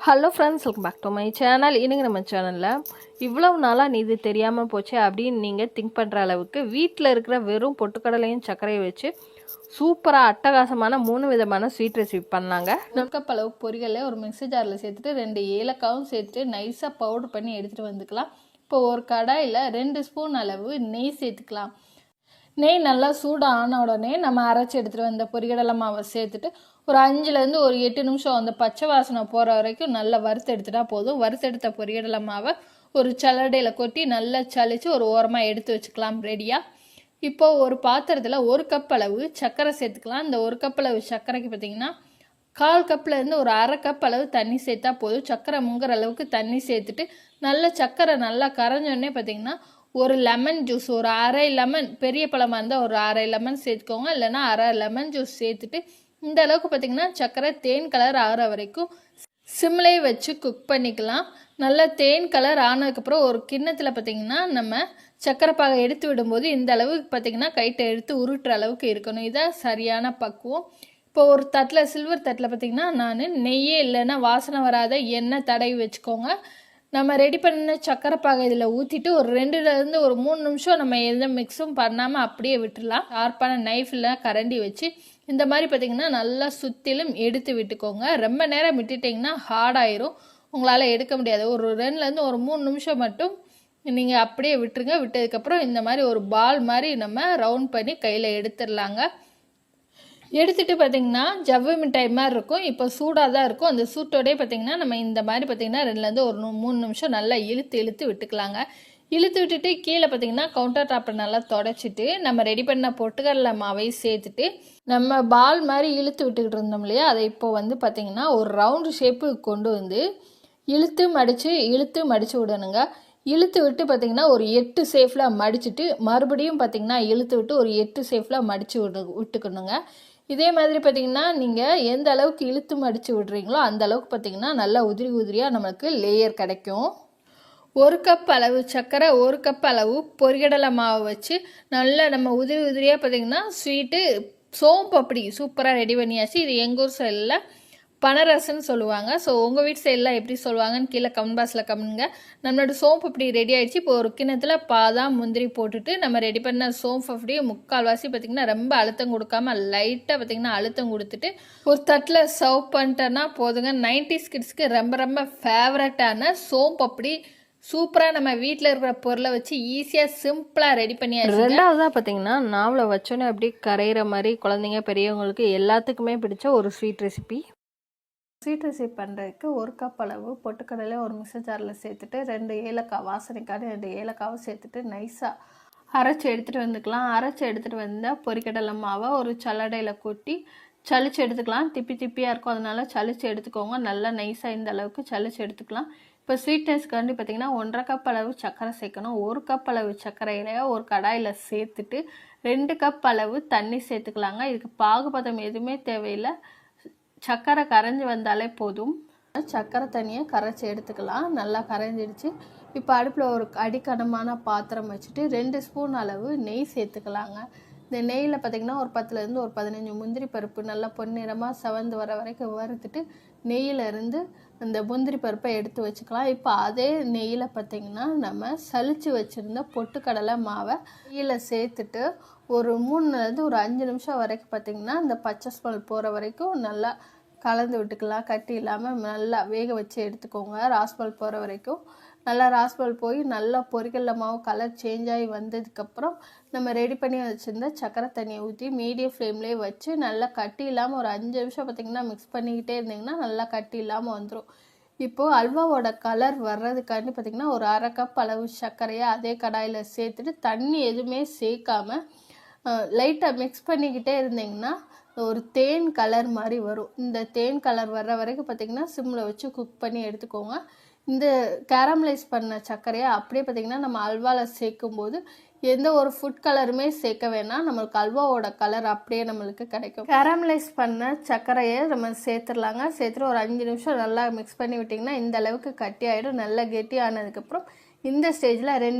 Hello friends, welcome back to my channel. இன்றைக்கி நம்ம சேனலில் இவ்வளவு நாளாக இது தெரியாமல் போச்சு அப்படின்னு நீங்கள் திங்க் பண்ணுற அளவுக்கு வீட்டில் இருக்கிற வெறும் பொட்டுக்கடலையும் சர்க்கரையை வச்சு சூப்பராக அட்டகாசமான 3 விதமான ஸ்வீட் ரெசிபி பண்ணாங்க. 1 கப் அளவுக்கு பொரிகல்ல ஒரு மிக்ஸி ஜாரில் சேர்த்துட்டு 2 ஏலக்காவும் சேர்த்துட்டு நைஸாக பவுடர் பண்ணி எடுத்துகிட்டு வந்துக்கலாம். இப்போ ஒரு கடாயில் 2 ஸ்பூன் அளவு நெய் சேர்த்துக்கலாம். நெய் நல்லா சூடாக ஆன உடனே நம்ம அரைச்சி எடுத்துகிட்டு வந்த பொரிகடலை மாவை சேர்த்துட்டு ஒரு 5லேருந்து ஒரு 8 நிமிஷம் அந்த பச்சை வாசனை போகிற வரைக்கும் நல்லா வறுத்து எடுத்துட்டா போதும். வறுத்தெடுத்த பொரிகடலை மாவை ஒரு சல்லடையில் கொட்டி நல்லா சளிச்சு ஒரு ஓரமாக எடுத்து வச்சுக்கலாம் ரெடியாக. இப்போது ஒரு பாத்திரத்தில் 1 கப் அளவு சர்க்கரை சேர்த்துக்கலாம். இந்த 1 கப் அளவு சர்க்கரைக்கு பார்த்திங்கன்னா 1/4 கப்லேருந்து ஒரு 1/2 கப் அளவு தண்ணி சேர்த்தா போதும். சர்க்கரை முங்குற அளவுக்கு தண்ணி சேர்த்துட்டு நல்லா சர்க்கரை நல்லா கரைஞ்சோடனே பார்த்திங்கன்னா ஒரு லெமன் ஜூஸ், ஒரு 1/2 லெமன், பெரிய பழமாக இருந்தால் ஒரு 1/2 லெமன் சேர்த்துக்கோங்க, இல்லைனா 1/2 லெமன் ஜூஸ் சேர்த்துட்டு இந்த அளவுக்கு பார்த்திங்கன்னா சர்க்கரை தேன் கலர் ஆகிற வரைக்கும் சிம்லேயே வச்சு குக் பண்ணிக்கலாம். நல்லா தேன் கலர் ஆனதுக்கப்புறம் ஒரு கிண்ணத்தில் பார்த்திங்கன்னா நம்ம சர்க்கரை பாகை எடுத்து விடும்போது இந்த அளவுக்கு பார்த்திங்கன்னா கைட்டை எடுத்து உருட்டுற அளவுக்கு இருக்கணும். இதான் சரியான பக்குவம். இப்போ ஒரு தட்டில், சில்வர் தட்டில் பார்த்திங்கன்னா நான் நெய்யே இல்லைன்னா வாசனை வராத எண்ணெய் தடவி வச்சுக்கோங்க. நம்ம ரெடி பண்ண சர்க்கரை பாகை இதில் ஊற்றிட்டு ஒரு 2லேருந்து ஒரு 3 நிமிஷம் நம்ம எந்த மிக்ஸும் பண்ணாமல் அப்படியே விட்டுடலாம். ஷார்ப்பான நைஃபில் கரண்டி வச்சு இந்த மாதிரி பார்த்திங்கன்னா நல்லா சுற்றிலும் எடுத்து விட்டுக்கோங்க. ரொம்ப நேரம் விட்டுட்டிங்கன்னா ஹார்டாயிரும், உங்களால் எடுக்க முடியாது. ஒரு 2லேருந்து ஒரு 3 நிமிஷம் மட்டும் நீங்கள் அப்படியே விட்டுருங்க. விட்டதுக்கப்புறம் இந்த மாதிரி ஒரு பால் மாதிரி நம்ம ரவுண்ட் பண்ணி கையில் எடுத்துடலாங்க. எடுத்துகிட்டு பார்த்திங்கன்னா ஜவ்வு மிட்டாய் மாதிரி இருக்கும். இப்போ சூடாக தான் இருக்கும். அந்த சூட்டோடே பார்த்திங்கன்னா நம்ம இந்த மாதிரி பார்த்திங்கன்னா 2லேருந்து ஒரு 3 நிமிஷம் நல்லா இழுத்து விட்டுக்கலாங்க. இழுத்து விட்டுட்டு கீழே பார்த்திங்கன்னா கவுண்டர் டாப்பை நல்லா தொடச்சிட்டு நம்ம ரெடி பண்ண பொட்டுக்கடலை மாவையும் சேர்த்துட்டு நம்ம பால் மாதிரி இழுத்து விட்டுக்கிட்டு இருந்தோம் இல்லையா, அதை இப்போ வந்து பார்த்திங்கன்னா ஒரு ரவுண்டு ஷேப்புக்கு கொண்டு வந்து இழுத்து மடித்து விடணுங்க. இழுத்து விட்டு பார்த்திங்கன்னா ஒரு 8 சேஃபில் மடிச்சுட்டு மறுபடியும் பார்த்திங்கன்னா இழுத்து விட்டு ஒரு 8 சேஃபில் மடித்து விட்டுக்கணுங்க. இதே மாதிரி பார்த்திங்கன்னா நீங்கள் எந்த அளவுக்கு இழுத்து மடித்து விடுறீங்களோ அந்த அளவுக்கு பார்த்திங்கன்னா நல்லா உதிரியாக நம்மளுக்கு லேயர் கிடைக்கும். 1 கப் அளவு சர்க்கரை, 1 கப் அளவு பொரிகடலை மாவு வச்சு நல்லா நம்ம உதிரியாக பார்த்திங்கன்னா ஸ்வீட்டு சோம்பு அப்படி சூப்பராக ரெடி பண்ணியாச்சு. இது எங்கள் ஊர் சைடில் பனரசன்னு சொல்லுவாங்க. ஸோ உங்கள் வீட்டு சைடெலாம் எப்படி சொல்லுவாங்கன்னு கீழே கமெண்ட் பாக்ஸில் கமெண்ட்டுங்க. நம்மளோட சோம்பு அப்படி ரெடி ஆகிடுச்சு. இப்போ ஒரு கிண்ணத்தில் பாதாம் முந்திரி போட்டுட்டு நம்ம ரெடி பண்ண சோம்பு அப்படியே 3/4 பார்த்திங்கன்னா ரொம்ப அழுத்தம் கொடுக்காம லைட்டாக பார்த்திங்கன்னா அழுத்தம் கொடுத்துட்டு ஒரு தட்டில் சர்வ் பண்ணிட்டோன்னா போதுங்க. 90s கிட்ஸ்க்கு ரொம்ப ஃபேவரட்டான சோம்பு அப்படி சூப்பராக நம்ம வீட்டில் இருக்கிற பொருளை வச்சு ஈஸியாக சிம்பிளாக ரெடி பண்ணியாச்சு. 2வதாக பார்த்திங்கன்னா நாவலை வச்சோன்னே அப்படியே கரையிற மாதிரி குழந்தைங்க பெரியவங்களுக்கு எல்லாத்துக்குமே பிடிச்ச ஒரு ஸ்வீட் ரெசிபி பண்ணுறதுக்கு 1 கப் அளவு பொட்டுக்கடலை ஒரு மிக்ஸி ஜாரில் சேர்த்துட்டு 2 ஏலக்காய், வாசனைக்கான 2 ஏலக்காவை சேர்த்துட்டு நைஸாக அரைச்சி எடுத்துகிட்டு வந்துக்கலாம். அரைச்சி எடுத்துகிட்டு வந்தால் பொரிக்கடலை மாவை ஒரு சல்லடையில் கொட்டி சளிச்சு எடுத்துக்கலாம். திப்பியாக இருக்கும், அதனால சளிச்சு எடுத்துக்கோங்க. நல்லா நைஸாக இந்த அளவுக்கு சளிச்சு எடுத்துக்கலாம். இப்போ ஸ்வீட்னஸ்க்காண்டி பார்த்திங்கன்னா 1/2 கப் அளவு சர்க்கரை சேர்க்கணும். 1 கப் அளவு சர்க்கரையில ஒரு கடாயில் சேர்த்துட்டு 2 கப் அளவு தண்ணி சேர்த்துக்கலாங்க. இதுக்கு பாகுபதம் எதுவுமே தேவையில்லை, சர்க்கரை கரைஞ்சி வந்தாலே போதும். சர்க்கரை தண்ணியை கரைச்சி எடுத்துக்கலாம். நல்லா கரைஞ்சிடுச்சு. இப்போ அடுப்பில் ஒரு அடிக்கனமான பாத்திரம் வச்சுட்டு 2 ஸ்பூன் அளவு நெய் சேர்த்துக்கலாங்க. இந்த நெய்யில் பார்த்திங்கன்னா ஒரு 10லேருந்து ஒரு 15 முந்திரி பருப்பு நல்லா பொன்னிறமாக செவந்து வர வரைக்கும் வறுத்துட்டு நெய்யிலேருந்து அந்த முந்திரி பருப்பை எடுத்து வச்சுக்கலாம். இப்போ அதே நெய்யில் பார்த்திங்கன்னா நம்ம சலிச்சு வச்சுருந்த பொட்டுக்கடலை மாவை நெய்யில் சேர்த்துட்டு ஒரு 3லேருந்து ஒரு 5 நிமிஷம் வரைக்கும் பார்த்திங்கன்னா அந்த பச்சை ஸ்மெல் போகிற வரைக்கும் நல்லா கலந்து விட்டுக்கலாம். கட்டி இல்லாமல் நல்லா வேக வச்சு எடுத்துக்கோங்க. ராஸ்பல் போகிற வரைக்கும் நல்லா ராஸ்பல் போய் நல்லா பொரிக்கடலை மாவு கலர் சேஞ்ச் ஆகி வந்ததுக்கப்புறம் நம்ம ரெடி பண்ணி வச்சுருந்த சர்க்கரை தண்ணியை ஊற்றி மீடியம் ஃப்ளேம்லேயே வச்சு நல்லா கட்டி இல்லாமல் ஒரு 5 நிமிஷம் பார்த்திங்கன்னா மிக்ஸ் பண்ணிக்கிட்டே இருந்திங்கன்னா நல்லா கட்டி இல்லாமல் வந்துடும். இப்போது அல்வாவோட கலர் வர்றதுக்காண்டி பார்த்திங்கன்னா ஒரு 1/2 கப் அளவு சர்க்கரையை அதே கடாயில் சேர்த்துட்டு தண்ணி எதுவுமே சேர்க்காமல் லைட்டாக மிக்ஸ் பண்ணிக்கிட்டே இருந்திங்கன்னா ஒரு தேன் கலர் மாதிரி வரும். இந்த தேன் கலர் வர்ற வரைக்கும் பார்த்திங்கன்னா சிம்மில் வச்சு குக் பண்ணி எடுத்துக்கோங்க. இந்த கேரமலைஸ் பண்ண சர்க்கரையை அப்படியே பார்த்திங்கன்னா நம்ம அல்வாவில் சேர்க்கும்போது எந்த ஒரு ஃபுட் கலருமே சேர்க்க வேணாம், நம்மளுக்கு அல்வாவோட கலர் அப்படியே நம்மளுக்கு கிடைக்கும். கேரமலைஸ் பண்ண சர்க்கரையை நம்ம சேர்த்துடலாங்க. சேர்த்துட்டு ஒரு 5 நிமிஷம் நல்லா மிக்ஸ் பண்ணி விட்டிங்கன்னா இந்த அளவுக்கு கட்டி ஆகிடும். நல்லா கெட்டி ஆனதுக்கப்புறம் இந்த ஸ்டேஜில்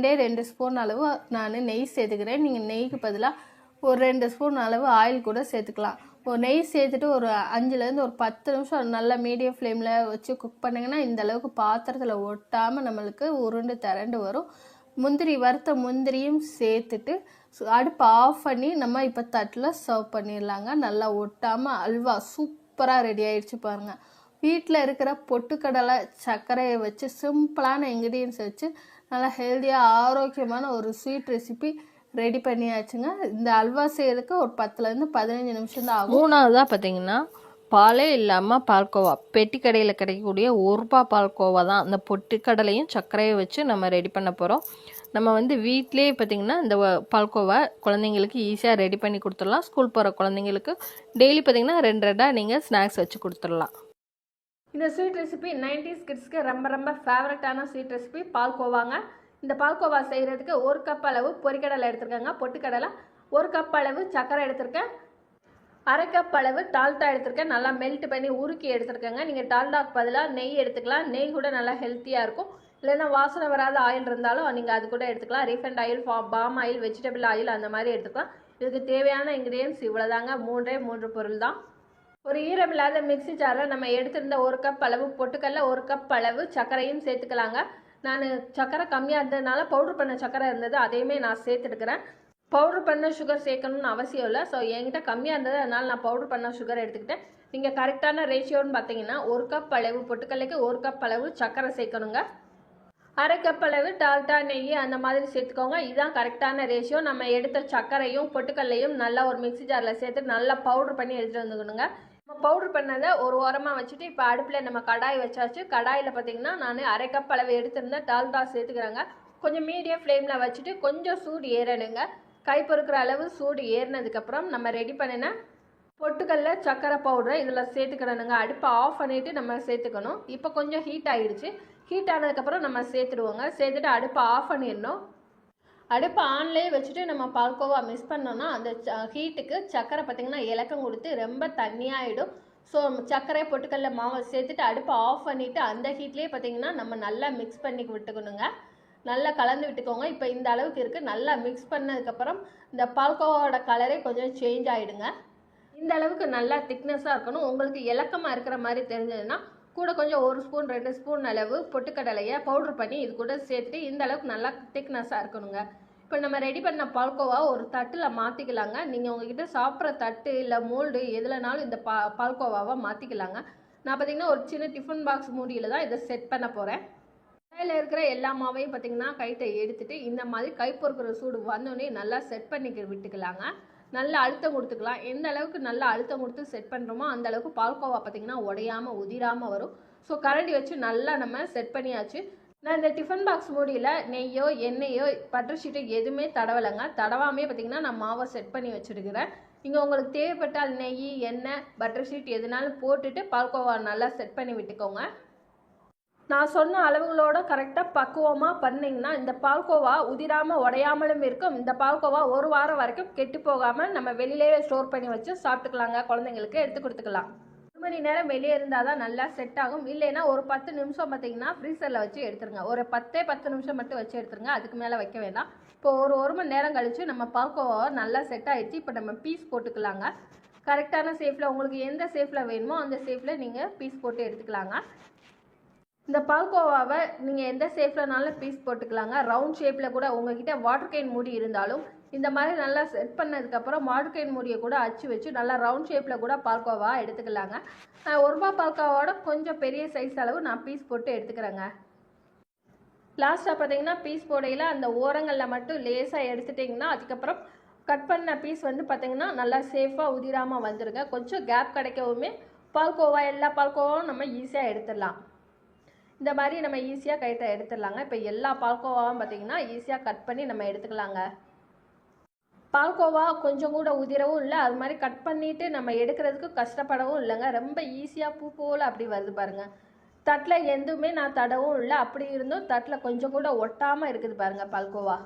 2 ஸ்பூன் அளவு நான் நெய் சேர்த்துக்கிறேன். நீங்கள் நெய்க்கு பதிலாக ஒரு 2 ஸ்பூன் அளவு ஆயில் கூட சேர்த்துக்கலாம். ஒரு நெய் சேர்த்துட்டு ஒரு 5லேருந்து ஒரு 10 நிமிஷம் நல்லா மீடியம் ஃப்ளேமில் வச்சு குக் பண்ணிங்கன்னா இந்த அளவுக்கு பாத்திரத்தில் ஒட்டாமல் நம்மளுக்கு உருண்டு திரண்டு வரும். வறுத்த முந்திரியும் சேர்த்துட்டு அடுப்பை ஆஃப் பண்ணி நம்ம இப்போ தட்டில் சர்வ் பண்ணிடலாங்க. நல்லா ஒட்டாமல் அல்வா சூப்பராக ரெடி ஆயிடுச்சு பாருங்கள். வீட்டில் இருக்கிற பொட்டுக்கடலை சர்க்கரையை வச்சு சிம்பிளான இன்க்ரீடியன்ஸ் வச்சு நல்லா ஹெல்த்தியாக ஆரோக்கியமான ஒரு ஸ்வீட் ரெசிபி ரெடி பண்ணியாச்சுங்க. இந்த அல்வா செய்யறதுக்கு ஒரு 10லேருந்து 15 நிமிஷம் தான் ஆகும். மூணாவதாக பார்த்தீங்கன்னா பாலே இல்லாமல் பால்கோவா, பெட்டி கடையில் கிடைக்கக்கூடிய 1 ரூபாய் பால்கோவா தான். அந்த பொட்டுக்கடலையும் சர்க்கரையை வச்சு நம்ம ரெடி பண்ண போகிறோம். நம்ம வந்து வீட்டிலே பார்த்திங்கன்னா இந்த பால்கோவா குழந்தைங்களுக்கு ஈஸியாக ரெடி பண்ணி கொடுத்துடலாம். ஸ்கூல் போகிற குழந்தைங்களுக்கு டெய்லி பார்த்திங்கன்னா 2 நீங்கள் ஸ்நாக்ஸ் வச்சு கொடுத்துடலாம். இந்த ஸ்வீட் ரெசிபி 90s கிட்ஸ்க்கு ரொம்ப ரொம்ப ஃபேவரட்டான ஸ்வீட் ரெசிபி பால்கோவாங்க. இந்த பால்கோவா செய்கிறதுக்கு 1 கப் அளவு பொரிக்கடலை எடுத்துருக்கேங்க, பொட்டுக்கடலை. 1 கப் அளவு சர்க்கரை எடுத்திருக்கேன். 1/2 கப் அளவு டால்டா எடுத்திருக்கேன். நல்லா மெல்ட் பண்ணி உருக்கி எடுத்துருக்கேங்க. நீங்கள் டால்டாக்கு பதிலாக நெய் எடுத்துக்கலாம். நெய் கூட நல்லா ஹெல்த்தியாக இருக்கும். இல்லைன்னா வாசனை வராத ஆயில் இருந்தாலும் நீங்கள் அது கூட எடுத்துக்கலாம். Refined oil, palm oil, vegetable oil அந்த மாதிரி எடுத்துக்கலாம். இதுக்கு தேவையான இன்க்ரீடியன்ஸ் இவ்வளோதாங்க. 3 பொருள் தான். ஒரு ஈரமில்லாத மிக்சி ஜாரில் நம்ம எடுத்திருந்த 1 கப் அளவு பொட்டுக்கல்ல, 1 கப் அளவு சர்க்கரையும் சேர்த்துக்கலாங்க. நான் சர்க்கரை கம்மியாக இருந்ததுனால பவுட்ரு பண்ண சர்க்கரை இருந்தது, அதையுமே நான் சேர்த்துட்டுக்கிறேன். பவுட்ரு பண்ண சுகர் சேர்க்கணும்னு அவசியம் இல்லை. ஸோ என்கிட்ட கம்மியாக இருந்தது, அதனால் நான் பவுட்ரு பண்ண சுகர் எடுத்துக்கிட்டேன். நீங்கள் கரெக்டான ரேஷியோன்னு பார்த்தீங்கன்னா 1 கப் அளவு பொட்டுக்கல்லைக்கு 1 கப் அளவு சர்க்கரை சேர்க்கணுங்க. 1/2 கப் அளவு டால்டா, நெய் அந்த மாதிரி சேர்த்துக்கோங்க. இதுதான் கரெக்டான ரேஷியோ. நம்ம எடுத்த சர்க்கரையும் பொட்டுக்கல்லையும் நல்லா ஒரு மிக்சி ஜாரில் சேர்த்து நல்லா பவுட்ரு பண்ணி எடுத்துகிட்டு வந்துக்கணுங்க. நம்ம பவுட்ரு பண்ணதை ஒரு ஓரமாக வச்சுட்டு இப்போ அடுப்பில் நம்ம கடாய் வச்சாச்சு. கடாயில் பார்த்தீங்கன்னா நான் 1/2 கப் அளவு எடுத்திருந்தேன் டால்டா சேர்த்துக்கிறேங்க. கொஞ்சம் மீடியம் ஃப்ளேமில் வச்சுட்டு கொஞ்சம் சூடு ஏறணுங்க. கை பொறுக்கிற அளவு சூடு ஏறினதுக்கப்புறம் நம்ம ரெடி பண்ணின பொட்டுக்கல்ல சர்க்கரை பவுடரை இதில் சேர்த்துக்கிடணுங்க. அடுப்பை ஆஃப் பண்ணிவிட்டு நம்ம சேர்த்துக்கணும். இப்போ கொஞ்சம் ஹீட் ஆகிடுச்சு. ஹீட் ஆனதுக்கப்புறம் நம்ம சேர்த்துடுவோங்க. சேர்த்துட்டு அடுப்பை ஆஃப் பண்ணிடணும். அடுப்பை ஆன்லேயே வச்சுட்டு நம்ம பால்கோவா மிக்ஸ் பண்ணோன்னா அந்த ஹீட்டுக்கு சர்க்கரை பார்த்திங்கன்னா இலக்கம் கொடுத்து ரொம்ப தண்ணியாகிடும். ஸோ சர்க்கரை பொட்டுக்கல்ல மாவை சேர்த்துட்டு அடுப்பை ஆஃப் பண்ணிவிட்டு அந்த ஹீட்லேயே பார்த்திங்கன்னா நம்ம நல்லா மிக்ஸ் பண்ணி விட்டுக்கணுங்க. நல்லா கலந்து விட்டுக்கோங்க. இப்போ இந்த அளவுக்கு இருக்குது. நல்லா மிக்ஸ் பண்ணதுக்கப்புறம் இந்த பால்கோவாவோட கலரே கொஞ்சம் சேஞ்ச் ஆகிடுங்க. இந்த அளவுக்கு நல்லா திக்னஸாக இருக்கணும். உங்களுக்கு இலக்கமாக இருக்கிற மாதிரி தெரிஞ்சதுன்னா கூட கொஞ்சம் 1 ஸ்பூன் 2 ஸ்பூன் அளவு பொட்டுக்கடலையை பவுட்ரு பண்ணி இது கூட சேர்த்துட்டு இந்த அளவுக்கு நல்லா திக்னஸாக இருக்கணுங்க. இப்போ நம்ம ரெடி பண்ண பால்கோவா ஒரு தட்டில் மாற்றிக்கலாங்க. நீங்கள் உங்ககிட்ட சாப்பிட்ற தட்டு இல்லை மோல்டு எதுலனாலும் இந்த பால்கோவாவை மாற்றிக்கலாங்க. நான் பார்த்திங்கன்னா ஒரு சின்ன டிஃபன் பாக்ஸ் மூடியில் தான் இதை செட் பண்ண போகிறேன். கடையில் இருக்கிற எல்லா மாவையும் பார்த்திங்கன்னா கைட்டை எடுத்துகிட்டு இந்த மாதிரி கை பொறுக்கிற சூடு வந்தோடனே நல்லா செட் பண்ணி விட்டுக்கலாங்க. நல்லா அழுத்தம் கொடுத்துக்கலாம். எந்த அளவுக்கு நல்லா அழுத்தம் கொடுத்து செட் பண்ணுறோமோ அந்த அளவுக்கு பால்கோவா பார்த்திங்கன்னா உடையாமல் உதிராமல் வரும். ஸோ கரண்டி வச்சு நல்லா நம்ம செட் பண்ணியாச்சு. நான் இந்த டிஃபன் பாக்ஸ் மூடியில் நெய்யோ எண்ணெயோ பட்டர் ஷீட்டோ எதுவுமே தடவலைங்க. தடவாமே பார்த்திங்கன்னா நான் மாவை செட் பண்ணி வச்சுருக்கிறேன். இங்கே உங்களுக்கு தேவைப்பட்டால் நெய், எண்ணெய், பட்டர் ஷீட் எதுனாலும் போட்டுட்டு பால்கோவா நல்லா செட் பண்ணி விட்டுக்கோங்க. நான் சொன்ன அளவுகளோட கரெக்டாக பக்குவமாக பண்ணிங்கன்னா இந்த பால்கோவா உதிராமல் உடையாமலும் இருக்கும். இந்த பால்கோவா 1 வாரம் வரைக்கும் கெட்டு போகாமல் நம்ம வெளியிலேயே ஸ்டோர் பண்ணி வச்சு சாப்பிட்டுக்கலாங்க. குழந்தைங்களுக்கு எடுத்து கொடுத்துக்கலாம். 1 மணி நேரம் வெளியே இருந்தால் தான் நல்லா செட் ஆகும். இல்லைன்னா ஒரு 10 நிமிஷம் பார்த்தீங்கன்னா ஃப்ரீசரில் வச்சு எடுத்துருங்க. ஒரு 10 நிமிஷம் மட்டும் வச்சு எடுத்துருங்க. அதுக்கு மேலே வைக்க வேண்டாம். இப்போ ஒரு மணி நேரம் கழித்து நம்ம பால்கோவாவை நல்லா செட் ஆகிடுச்சு. இப்போ நம்ம பீஸ் போட்டுக்கலாங்க. கரெக்டான ஷேப்பில் உங்களுக்கு எந்த ஷேப்பில் வேணுமோ அந்த ஷேப்பில் நீங்கள் பீஸ் போட்டு எடுத்துக்கலாங்க. இந்த பால்கோவாவை நீங்கள் எந்த ஷேப்லனாலும் பீஸ் போட்டுக்கலாங்க. ரவுண்ட் ஷேப்பில் கூட உங்ககிட்ட வாட்டர் கேன் மூடி இருந்தாலும் இந்த மாதிரி நல்லா செட் பண்ணதுக்கப்புறம் வாட்டர் கேன் மூடியை கூட அச்சு வச்சு நல்லா ரவுண்ட் ஷேப்பில் கூட பால்கோவா எடுத்துக்கலாங்க. நான் 1 ரூபாய் பால்கோவாவோட கொஞ்சம் பெரிய சைஸ் அளவு நான் பீஸ் போட்டு எடுத்துக்கிறேங்க. லாஸ்ட்டாக பார்த்தீங்கன்னா பீஸ் போடையில் அந்த ஓரங்களில் மட்டும் லேசாக எடுத்துட்டிங்கன்னா அதுக்கப்புறம் கட் பண்ண பீஸ் வந்து பார்த்திங்கன்னா நல்லா சேஃபாக உதிராமல் வந்துடுங்க. கொஞ்சம் கேப் கிடைக்கவுமே பால்கோவா எல்லா பால்கோவாவும் நம்ம ஈஸியாக எடுத்துடலாம். இந்த மாதிரி நம்ம ஈஸியாக கைட்டை எடுத்துடலாங்க. இப்போ எல்லா பால்கோவாவும் பார்த்திங்கன்னா ஈஸியாக கட் பண்ணி நம்ம எடுத்துக்கலாங்க. பால்கோவா கொஞ்சம் கூட உதிரவும் இல்லை, அது மாதிரி கட் பண்ணிவிட்டு நம்ம எடுக்கிறதுக்கு கஷ்டப்படவும் இல்லைங்க. ரொம்ப ஈஸியாக பூ போல் அப்படி வருது பாருங்கள். தட்டில் எதுவுமே நான் தடவும் இல்லை, அப்படி இருந்தும் தட்டில் கொஞ்சம் கூட ஒட்டாமல் இருக்குது பாருங்கள் பால்கோவா.